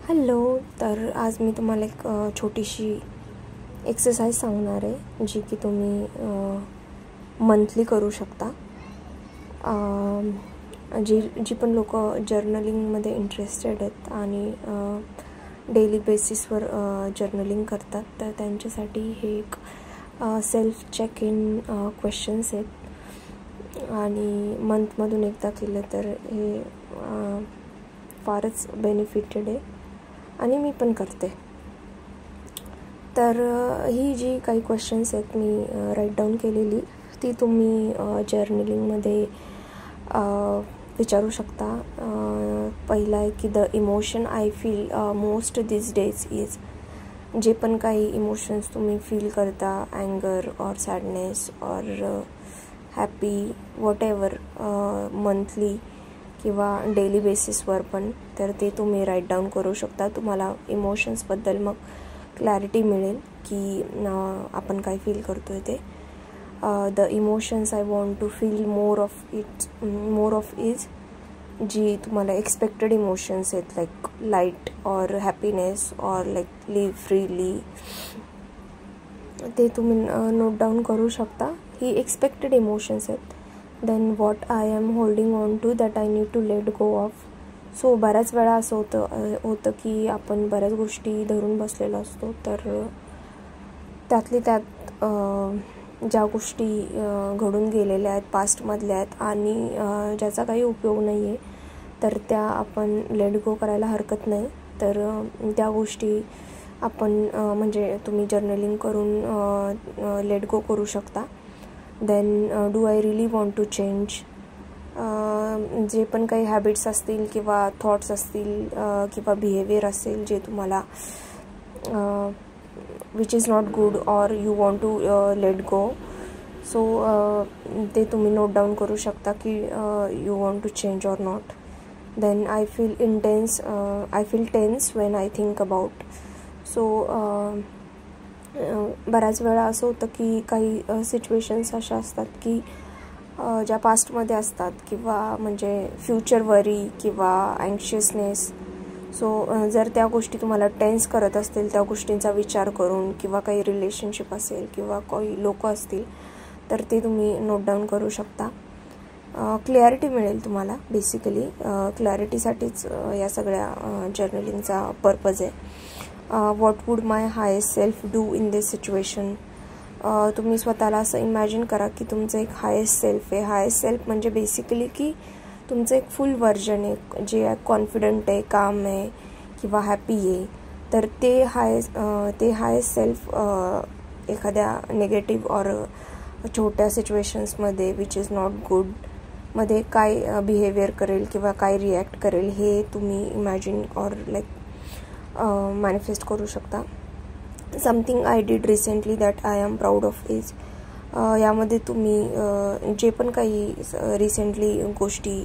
Hello. तर आज मी तुम्हाला एक छोटीशी एक्सरसाइज सांगणार आहे, जी की तुम्ही मंथली करू शकता. जी पण लोक जर्नलिंगमध्ये इंटरेस्टेड आहेत आणि डेली बेसिसवर जर्नलिंग करतात, तर त्यांच्यासाठी हे एक सेल्फ चेक इन क्वेश्चन्स आहेत आणि मंथमधून एकदा केलं तर हे फारच बेनिफिटेड आहे आणि मी पण करते. तर ही जी काही क्वेश्चन्स आहेत मी राईट डाऊन केलेली, ती तुम्ही जर्नलिंगमध्ये विचारू शकता. पहिला आहे की the emotion I feel most this days is. जे पण काही इमोशन्स तुम्ही फील करता, अँगर और सॅडनेस और हॅपी, वॉट एवर, मंथली किंवा डेली बेसिसवर पण, तर ते तुम्ही राईट डाऊन करू शकता. तुम्हाला इमोशन्सबद्दल मग क्लॅरिटी मिळेल की आपण काय फील करतोय ते. The emotions I want to feel more of is, जी तुम्हाला एक्सपेक्टेड इमोशन्स आहेत, लाईक लाईट और हॅपीनेस और लाईक लिव्ह फ्रीली, ते तुम्ही नोट डाऊन करू शकता. ही एक्सपेक्टेड इमोशन्स आहेत. Then what I am holding on to that I need to let go of. So बऱ्याच वेळा असं होतं की आपण बऱ्याच गोष्टी धरून बसलेलो असतो, तर त्यातली त्यात ज्या गोष्टी घडून गेलेल्या आहेत, पास्टमधल्या आहेत आणि ज्याचा काही उपयोग नाही आहे, तर त्या आपण लेट गो करायला हरकत नाही. तर त्या गोष्टी आपण म्हणजे तुम्ही जर्नलिंग करून लेट गो करू शकता. Then do I really want to change. जे पण काही हॅबिट्स असतील किंवा थॉट्स असतील किंवा बिहेवियर असेल जे तुम्हाला which is not good or you want to let go, so ते तुम्ही नोट डाऊन करू शकता की you want to change or not. Then I feel tense when I think about. So बऱ्याच वेळा असं होतं की काही सिच्युएशन्स अशा असतात की ज्या पास्टमध्ये असतात किंवा म्हणजे फ्युचर वरी किंवा अँक्शियसनेस. सो जर त्या गोष्टी तुम्हाला टेन्स करत असतील, त्या गोष्टींचा विचार करून, किंवा काही रिलेशनशिप असेल किंवा काही लोक असतील, तर ते तुम्ही नोट डाऊन करू शकता. क्लॅरिटी मिळेल तुम्हाला. बेसिकली क्लॅरिटीसाठीच या सगळ्या जर्नलिंगचा पर्पज आहे. What would my highest self do in this situation. तुम्ही स्वतःला असं इमॅजिन करा की तुमचं एक हायेस्ट सेल्फ आहे. हायेस्ट सेल्फ म्हणजे बेसिकली की तुमचं एक फुल व्हर्जन आहे, जे कॉन्फिडंट आहे, काम आहे किंवा हॅपी आहे. तर ते हायेस्ट सेल्फ एखाद्या निगेटिव्ह और छोट्या सिच्युएशन्समध्ये विच इज नॉट गुड मध्ये काय बिहेवियर करेल किंवा काय रिॲक्ट करेल, हे तुम्ही इमॅजिन और लाईक मॅनिफेस्ट करू शकता. Something I did recently that I am proud of is. यामध्ये तुम्ही जे पण काही रिसेंटली गोष्टी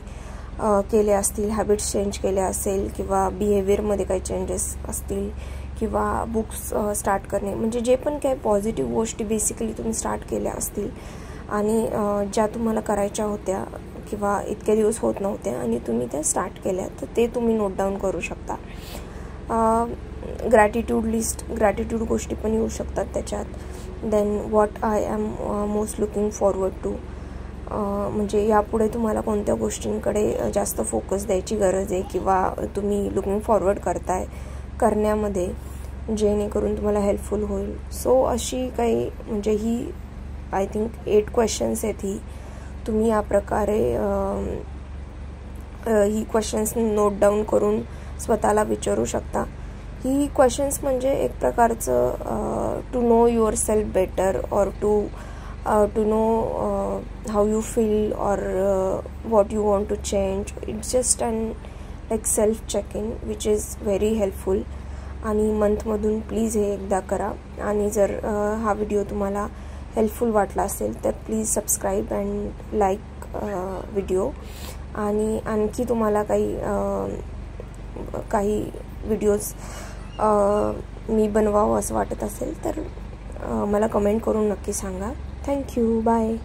केल्या असतील, हॅबिट्स चेंज केल्या असेल किंवा बिहेवियरमध्ये काही चेंजेस असतील किंवा बुक्स स्टार्ट करणे, म्हणजे जे पण काही पॉझिटिव्ह गोष्टी बेसिकली तुम्ही स्टार्ट केल्या असतील आणि ज्या तुम्हाला करायच्या होत्या किंवा इतके दिवस होत नव्हत्या आणि तुम्ही त्या स्टार्ट केल्या, तर ते तुम्ही नोट डाऊन करू शकता. ग्रॅटिट्यूड लिस्ट, ग्रॅटिट्यूड गोष्टी पण येऊ शकतात त्याच्यात. Then what I am most looking forward to. म्हणजे यापुढे तुम्हाला कोणत्या गोष्टींकडे जास्त फोकस द्यायची गरज आहे किंवा तुम्ही लुकिंग फॉरवर्ड करण्यामध्ये जेणेकरून तुम्हाला हेल्पफुल होईल. सो अशी काही म्हणजे ही आय थिंक 8 क्वेश्चन्स आहेत. ही तुम्ही या प्रकारे ही क्वेश्चन्स नोट डाऊन करून स्वतःला विचारू शकता. ही क्वेश्चन्स म्हणजे एक प्रकारचं to know yourself better और to know how you feel और what you want to change. It's just and like self check in which is very helpful. आणि मंथमधून प्लीज हे एकदा करा. आणि जर हा व्हिडिओ तुम्हाला हेल्पफुल वाटला असेल तर please subscribe and like video. आणि आणखी तुम्हाला काही व्हिडिओज मी बनवावं असं वाटत असेल तर मला कमेंट करून नक्की सांगा. थँक्यू. बाय.